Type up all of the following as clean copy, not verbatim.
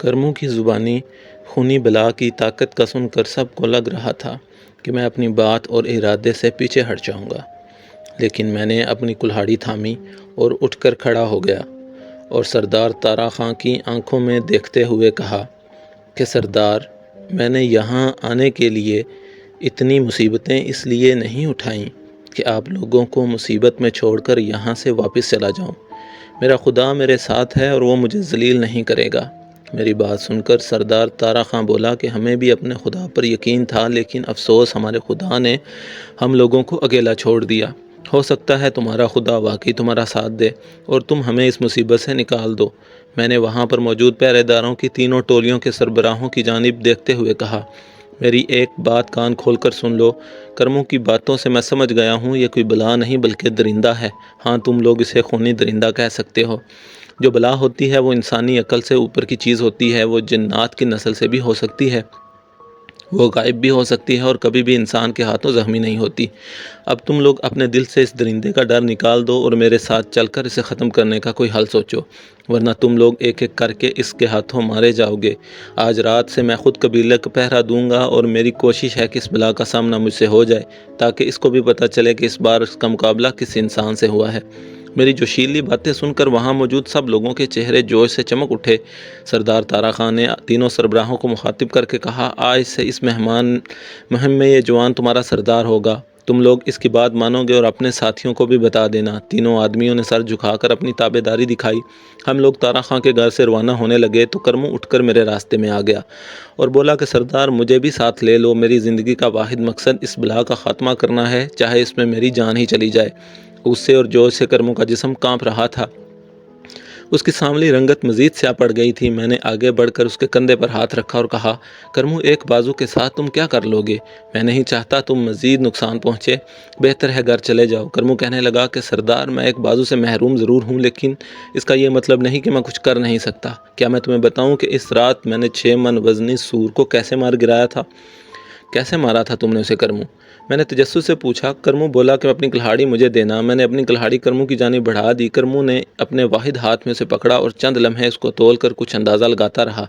کرموں کی زبانی خونی بلا کی طاقت کا سن کر سب کو لگ رہا تھا کہ میں اپنی بات اور ارادے سے پیچھے ہٹ جاؤں گا، لیکن میں نے اپنی کلہاڑی تھامی اور اٹھ کر کھڑا ہو گیا اور سردار تارا خان کی آنکھوں میں دیکھتے ہوئے کہا کہ سردار، میں نے یہاں آنے کے لیے اتنی مصیبتیں اس لیے نہیں اٹھائیں کہ آپ لوگوں کو مصیبت میں چھوڑ کر یہاں سے واپس چلا جاؤں۔ میرا خدا میرے ساتھ ہے اور وہ مجھے ذلیل نہیں کرے گا۔ میری بات سن کر سردار تارا خان بولا کہ ہمیں بھی اپنے خدا پر یقین تھا، لیکن افسوس ہمارے خدا نے ہم لوگوں کو اکیلا چھوڑ دیا۔ ہو سکتا ہے تمہارا خدا واقعی تمہارا ساتھ دے اور تم ہمیں اس مصیبت سے نکال دو۔ میں نے وہاں پر موجود پہرے داروں کی تینوں ٹولیوں کے سربراہوں کی جانب دیکھتے ہوئے کہا، میری ایک بات کان کھول کر سن لو۔ کرموں کی باتوں سے میں سمجھ گیا ہوں یہ کوئی بلا نہیں بلکہ درندہ ہے۔ ہاں، تم لوگ اسے خونی درندہ کہہ سکتے ہو۔ جو بلا ہوتی ہے وہ انسانی عقل سے اوپر کی چیز ہوتی ہے، وہ جنات کی نسل سے بھی ہو سکتی ہے، وہ غائب بھی ہو سکتی ہے اور کبھی بھی انسان کے ہاتھوں زخمی نہیں ہوتی۔ اب تم لوگ اپنے دل سے اس درندے کا ڈر نکال دو اور میرے ساتھ چل کر اسے ختم کرنے کا کوئی حل سوچو، ورنہ تم لوگ ایک ایک کر کے اس کے ہاتھوں مارے جاؤ گے۔ آج رات سے میں خود قبیلے کا پہرا دوں گا اور میری کوشش ہے کہ اس بلا کا سامنا مجھ سے ہو جائے، تاکہ اس کو بھی پتہ چلے کہ اس بار اس کا مقابلہ کس انسان سے ہوا ہے۔ میری جوشیلی باتیں سن کر وہاں موجود سب لوگوں کے چہرے جوش سے چمک اٹھے۔ سردار تارا خان نے تینوں سربراہوں کو مخاطب کر کے کہا، آج سے اس مہم میں یہ جوان تمہارا سردار ہوگا۔ تم لوگ اس کی بات مانو گے اور اپنے ساتھیوں کو بھی بتا دینا۔ تینوں آدمیوں نے سر جھکا کر اپنی تابعداری دکھائی۔ ہم لوگ تارا خان کے گھر سے روانہ ہونے لگے تو کرمو اٹھ کر میرے راستے میں آ گیا اور بولا کہ سردار، مجھے بھی ساتھ لے لو۔ میری زندگی کا واحد مقصد اس بلا کا خاتمہ کرنا ہے، چاہے اس میں میری جان ہی چلی جائے۔ غصے اور جوش سے کرمو کا جسم کانپ رہا تھا، اس کی سانولی رنگت مزید سیاہ پڑ گئی تھی۔ میں نے آگے بڑھ کر اس کے کندھے پر ہاتھ رکھا اور کہا، کرمو، ایک بازو کے ساتھ تم کیا کر لو گے؟ میں نہیں چاہتا تم مزید نقصان پہنچے، بہتر ہے گھر چلے جاؤ۔ کرمو کہنے لگا کہ سردار، میں ایک بازو سے محروم ضرور ہوں، لیکن اس کا یہ مطلب نہیں کہ میں کچھ کر نہیں سکتا۔ کیا میں تمہیں بتاؤں کہ اس رات میں نے 6 من وزنی سور کو کیسے مار گرایا تھا؟ کیسے مارا تھا تم نے اسے کرمو؟ میں نے تجسس سے پوچھا۔ کرمو بولا کہ اپنی کلہاڑی مجھے دینا۔ میں نے اپنی کلہاڑی کرمو کی جانب بڑھا دی۔ کرمو نے اپنے واحد ہاتھ میں اسے پکڑا اور چند لمحے اس کو تول کر کچھ اندازہ لگاتا رہا۔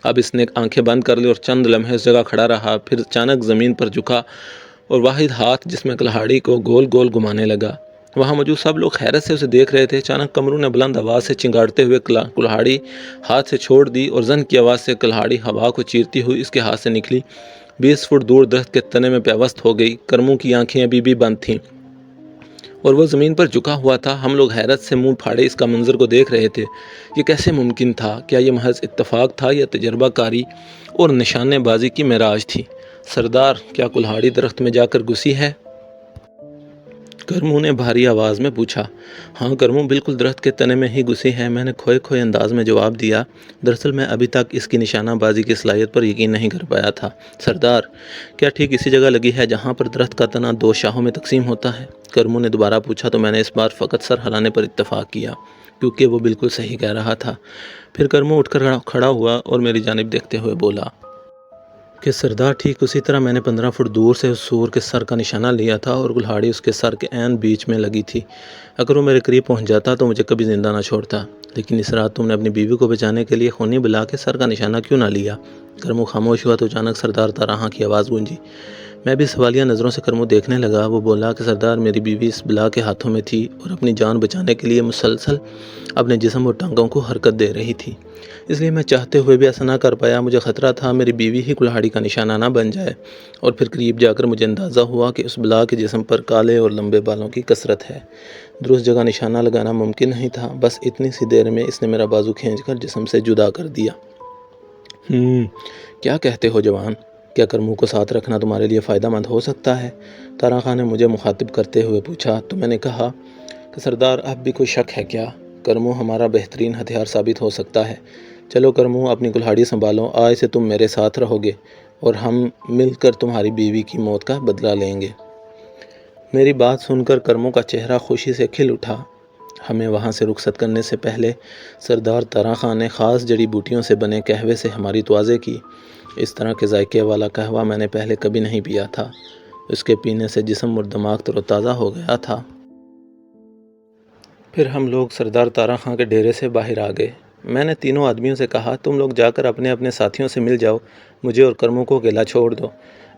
اب اس نے آنکھیں بند کر لی اور چند لمحے اس جگہ کھڑا رہا، پھر اچانک زمین پر جھکا اور واحد ہاتھ جس میں کلہاڑی کو گول گول گھمانے لگا۔ وہاں موجود سب لوگ حیرت سے اسے دیکھ رہے تھے۔ اچانک کمرو نے بلند آواز سے چنگاڑتے ہوئے کلہاڑی ہاتھ سے چھوڑ دی اور زن کی آواز سے کلہاڑی ہوا کو چیرتی ہوئی اس کے ہاتھ سے نکلی، 20 فٹ دور درخت کے تنے میں پیوست ہو گئی۔ کرمو کی آنکھیں ابھی بھی بند تھیں اور وہ زمین پر جھکا ہوا تھا۔ ہم لوگ حیرت سے منہ پھاڑے اس کا منظر کو دیکھ رہے تھے۔ یہ کیسے ممکن تھا؟ کیا یہ محض اتفاق تھا یا تجربہ کاری اور نشانے بازی کی معراج تھی؟ سردار، کیا کلہاڑی درخت میں جا کر گھسی ہے؟ کرمو نے بھاری آواز میں پوچھا۔ ہاں کرمو، بالکل درخت کے تنے میں ہی گھسی ہے، میں نے کھوئے کھوئے انداز میں جواب دیا۔ دراصل میں ابھی تک اس کی نشانہ بازی کی صلاحیت پر یقین نہیں کر پایا تھا۔ سردار، کیا ٹھیک اسی جگہ لگی ہے جہاں پر درخت کا تنا 2 شاخوں میں تقسیم ہوتا ہے؟ کرمو نے دوبارہ پوچھا تو میں نے اس بار فقط سر ہلانے پر اتفاق کیا، کیونکہ وہ بالکل صحیح کہہ رہا تھا۔ پھر کرمو اٹھ کر کھڑا ہوا اور میری جانب دیکھتے ہوئے بولا کہ سردار، ٹھیک اسی طرح میں نے 15 فٹ دور سے اس سور کے سر کا نشانہ لیا تھا اور کلہاڑی اس کے سر کے عین بیچ میں لگی تھی۔ اگر وہ میرے قریب پہنچ جاتا تو مجھے کبھی زندہ نہ چھوڑتا، لیکن اس رات تم نے اپنی بیوی کو بچانے کے لیے خونی بلا کے سر کا نشانہ کیوں نہ لیا؟ کرمو خاموش ہوا تو اچانک سردار تارا خان کی آواز گونجی۔ میں بھی سوالیہ نظروں سے کرمو دیکھنے لگا۔ وہ بولا کہ سردار، میری بیوی اس بلا کے ہاتھوں میں تھی اور اپنی جان بچانے کے لیے مسلسل اپنے جسم اور ٹانگوں کو حرکت دے رہی تھی، اس لیے میں چاہتے ہوئے بھی ایسا نہ کر پایا۔ مجھے خطرہ تھا میری بیوی ہی کلہاڑی کا نشانہ نہ بن جائے، اور پھر قریب جا کر مجھے اندازہ ہوا کہ اس بلا کے جسم پر کالے اور لمبے بالوں کی کثرت ہے۔ درست جگہ نشانہ لگانا ممکن نہیں تھا، بس اتنی سی دیر میں اس نے میرا بازو کھینچ کر جسم سے جدا کر دیا۔ کیا کہتے ہو جوان؟ کیا کرمو کو ساتھ رکھنا تمہارے لیے فائدہ مند ہو سکتا ہے؟ تارا خان نے مجھے مخاطب کرتے ہوئے پوچھا تو میں نے کہا کہ سردار، اب بھی کوئی شک ہے کیا؟ کرمو ہمارا بہترین ہتھیار ثابت ہو سکتا ہے۔ چلو کرمو، اپنی کلہاڑی سنبھالو، آج سے تم میرے ساتھ رہو گے اور ہم مل کر تمہاری بیوی کی موت کا بدلہ لیں گے۔ میری بات سن کر کرمو کا چہرہ خوشی سے کھل اٹھا۔ ہمیں وہاں سے رخصت کرنے سے پہلے سردار تارا خان نے خاص جڑی بوٹیوں سے بنے قہوے سے ہماری توازے کی۔ اس طرح کے ذائقے والا قہوہ میں نے پہلے کبھی نہیں پیا تھا۔ اس کے پینے سے جسم اور دماغ تر و تازہ ہو گیا تھا۔ پھر ہم لوگ سردار تارا خان کے ڈیرے سے باہر آ گئے۔ میں نے تینوں آدمیوں سے کہا تم لوگ جا کر اپنے اپنے ساتھیوں سے مل جاؤ، مجھے اور کرموں کو اکیلا چھوڑ دو۔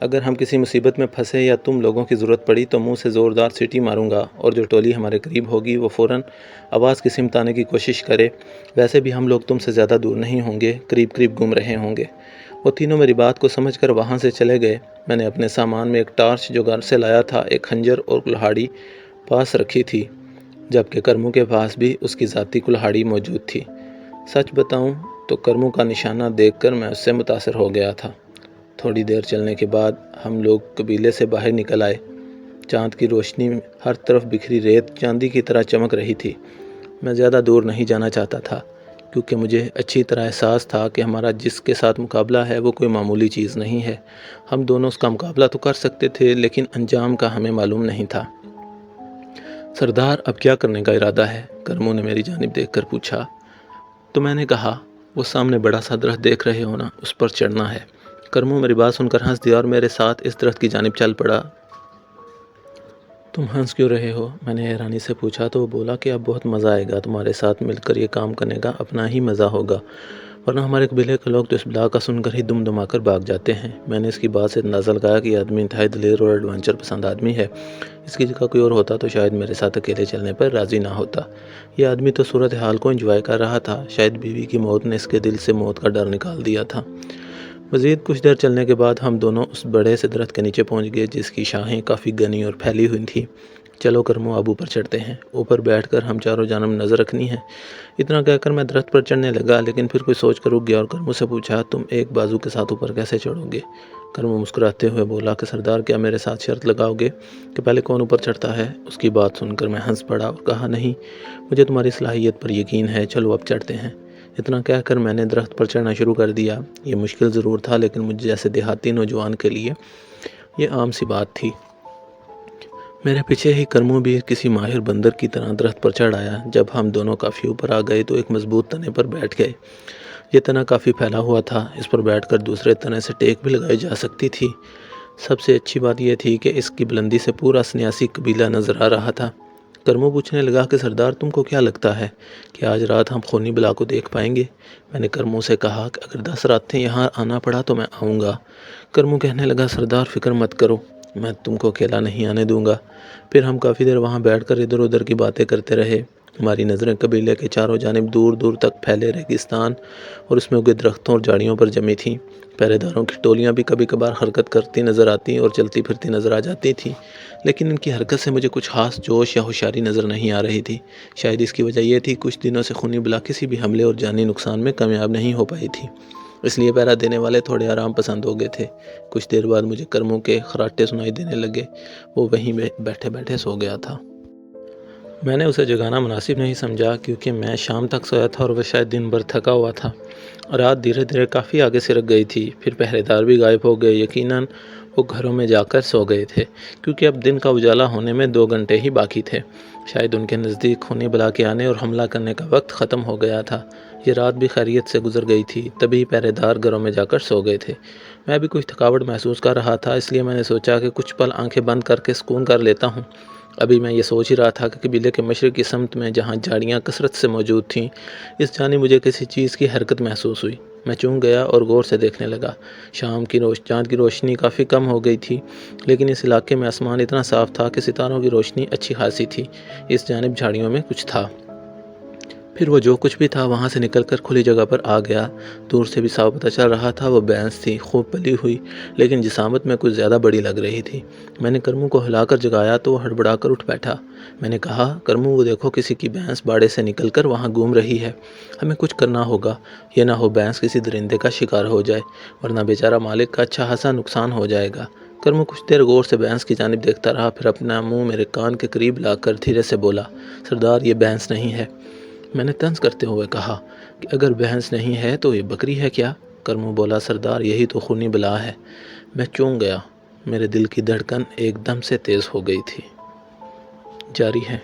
اگر ہم کسی مصیبت میں پھنسے یا تم لوگوں کی ضرورت پڑی تو منہ سے زوردار سیٹی ماروں گا اور جو ٹولی ہمارے قریب ہوگی وہ فوراً آواز کی سمت آنے کی کوشش کرے۔ ویسے بھی ہم لوگ تم سے زیادہ دور نہیں ہوں گے، قریب قریب گھوم رہے ہوں گے۔ وہ تینوں میری بات کو سمجھ کر وہاں سے چلے گئے۔ میں نے اپنے سامان میں ایک ٹارچ جو گھر سے لایا تھا، ایک خنجر اور کلہاڑی پاس رکھی تھی، جبکہ کرموں کے پاس بھی اس کی ذاتی کلہاڑی موجود تھی۔ سچ بتاؤں تو کرموں کا نشانہ دیکھ کر میں اس سے متاثر ہو گیا تھا۔ تھوڑی دیر چلنے کے بعد ہم لوگ قبیلے سے باہر نکل آئے۔ چاند کی روشنی میں ہر طرف بکھری ریت چاندی کی طرح چمک رہی تھی۔ میں زیادہ دور نہیں جانا چاہتا تھا، کیونکہ مجھے اچھی طرح احساس تھا کہ ہمارا جس کے ساتھ مقابلہ ہے وہ کوئی معمولی چیز نہیں ہے۔ ہم دونوں اس کا مقابلہ تو کر سکتے تھے، لیکن انجام کا ہمیں معلوم نہیں تھا۔ سردار، اب کیا کرنے کا ارادہ ہے؟ کرموں نے میری جانب دیکھ کر پوچھا۔ تو میں نے کہا، وہ سامنے بڑا سا درخت دیکھ رہے ہو نا، اس پر چڑھنا ہے۔ کرموں میری بات سن کر ہنس دیا اور میرے ساتھ اس درخت کی جانب چل پڑا۔ تم ہنس کیوں رہے ہو؟ میں نے حیرانی سے پوچھا تو وہ بولا کہ اب بہت مزہ آئے گا، تمہارے ساتھ مل کر یہ کام کرنے کا اپنا ہی مزہ ہوگا، ورنہ ہمارے قبیلے کے لوگ تو اس بلا کا سن کر ہی دم دما کر بھاگ جاتے ہیں۔ میں نے اس کی بات سے اندازہ لگایا کہ یہ آدمی انتہائی دلیر اور ایڈونچر پسند آدمی ہے۔ اس کی جگہ کوئی اور ہوتا تو شاید میرے ساتھ اکیلے چلنے پر راضی نہ ہوتا۔ یہ آدمی تو صورتحال کو انجوائے کر رہا تھا، شاید بیوی کی موت نے اس کے دل سے موت کا ڈر نکال دیا تھا۔ مزید کچھ دیر چلنے کے بعد ہم دونوں اس بڑے سے درخت کے نیچے پہنچ گئے، جس کی شاخیں کافی گھنی اور پھیلی ہوئی تھیں۔ چلو کرمو، اب اوپر چڑھتے ہیں، اوپر بیٹھ کر ہم چاروں جانب نظر رکھنی ہے۔ اتنا کہہ کر میں درخت پر چڑھنے لگا، لیکن پھر کچھ سوچ کر رک گیا اور کرمو سے پوچھا، تم ایک بازو کے ساتھ اوپر کیسے چڑھو گے؟ کرمو مسکراتے ہوئے بولا کہ سردار، کیا میرے ساتھ شرط لگاؤ گے کہ پہلے کون اوپر چڑھتا ہے؟ اس کی بات سن کر میں ہنس پڑا اور کہا، نہیں، مجھے تمہاری صلاحیت پر یقین ہے، چلو اب چڑھتے ہیں۔ اتنا کہہ کر میں نے درخت پر چڑھنا شروع کر دیا۔ یہ مشکل ضرور تھا، لیکن مجھ جیسے دیہاتی نوجوان کے لیے یہ عام سی بات تھی۔ میرے پیچھے ہی کرمو بھی کسی ماہر بندر کی طرح درخت پر چڑھ آیا۔ جب ہم دونوں کافی اوپر آ گئے تو ایک مضبوط تنے پر بیٹھ گئے۔ یہ تنا کافی پھیلا ہوا تھا، اس پر بیٹھ کر دوسرے تنے سے ٹیک بھی لگائی جا سکتی تھی۔ سب سے اچھی بات یہ تھی کہ اس کی بلندی سے پورا سنیاسی قبیلہ نظر آ رہا تھا۔ کرمو پوچھنے لگا کہ سردار، تم کو کیا لگتا ہے کہ آج رات ہم خونی بلا کو دیکھ پائیں گے؟ میں نے کرمو سے کہا کہ اگر 10 راتیں یہاں آنا پڑا تو میں آؤں گا۔ کرمو کہنے لگا، سردار فکر مت کرو، میں تم کو اکیلا نہیں آنے دوں گا۔ پھر ہم کافی دیر وہاں بیٹھ کر ادھر ادھر کی باتیں کرتے رہے۔ ہماری نظریں قبیلے کے چاروں جانب دور دور تک پھیلے ریگستان اور اس میں اگے درختوں اور جھاڑیوں پر جمی تھیں۔ پہرے داروں کی ٹولیاں بھی کبھی کبھار حرکت کرتی نظر آتی اور چلتی پھرتی نظر آ جاتی تھیں، لیکن ان کی حرکت سے مجھے کچھ خاص جوش یا ہوشیاری نظر نہیں آ رہی تھی۔ شاید اس کی وجہ یہ تھی کچھ دنوں سے خونی بلا کسی بھی حملے اور جانی نقصان میں کامیاب نہیں ہو پائی تھی، اس لیے پہرا دینے والے تھوڑے آرام پسند ہو گئے تھے۔ کچھ دیر بعد مجھے کرموں کے خراٹے سنائی دینے لگے، وہ وہیں بیٹھے بیٹھے سو گیا تھا۔ میں نے اسے جگانا مناسب نہیں سمجھا، کیونکہ میں شام تک سویا تھا اور وہ شاید دن بھر تھکا ہوا تھا۔ رات دھیرے دھیرے کافی آگے سرک گئی تھی، پھر پہرے دار بھی غائب ہو گئے۔ یقیناً وہ گھروں میں جا کر سو گئے تھے، کیونکہ اب دن کا اجالا ہونے میں 2 گھنٹے ہی باقی تھے۔ شاید ان کے نزدیک خونی بلا کے آنے اور حملہ کرنے کا وقت ختم ہو گیا تھا۔ یہ رات بھی خیریت سے گزر گئی تھی، تبھی پہرے دار گھروں میں جا کر سو گئے تھے۔ میں بھی کچھ تھکاوٹ محسوس کر رہا تھا، اس لیے میں نے سوچا کہ کچھ پل آنکھیں بند کر کے سکون کر لیتا ہوں۔ ابھی میں یہ سوچ ہی رہا تھا کہ قبیلے کے مشرق کی سمت میں جہاں جھاڑیاں کثرت سے موجود تھیں، اس جانب مجھے کسی چیز کی حرکت محسوس ہوئی۔ میں چونک گیا اور غور سے دیکھنے لگا۔ چاند کی روشنی کافی کم ہو گئی تھی، لیکن اس علاقے میں آسمان اتنا صاف تھا کہ ستاروں کی روشنی اچھی خاصی تھی۔ اس جانب جھاڑیوں میں کچھ تھا۔ پھر وہ جو کچھ بھی تھا وہاں سے نکل کر کھلی جگہ پر آ گیا۔ دور سے بھی صاف پتہ چل رہا تھا وہ بھینس تھی، خوب پلی ہوئی، لیکن جسامت میں کچھ زیادہ بڑی لگ رہی تھی۔ میں نے کرمو کو ہلا کر جگایا تو وہ ہڑبڑا کر اٹھ بیٹھا۔ میں نے کہا، کرمو، وہ دیکھو، کسی کی بھینس باڑے سے نکل کر وہاں گھوم رہی ہے۔ ہمیں کچھ کرنا ہوگا، یہ نہ ہو بھینس کسی درندے کا شکار ہو جائے، ورنہ بیچارہ مالک کا اچھا خاصا نقصان ہو جائے گا۔ کرمو کچھ دیر غور سے بھینس کی جانب دیکھتا رہا، پھر اپنا منہ میرے کان کے قریب لا کر دھیرے سے بولا، سردار، یہ بھینس نہیں ہے۔ میں نے طنز کرتے ہوئے کہا کہ اگر بھینس نہیں ہے تو یہ بکری ہے کیا؟ کرمو بولا، سردار، یہی تو خونی بلا ہے۔ میں چونک گیا، میرے دل کی دھڑکن ایک دم سے تیز ہو گئی تھی۔ جاری ہے۔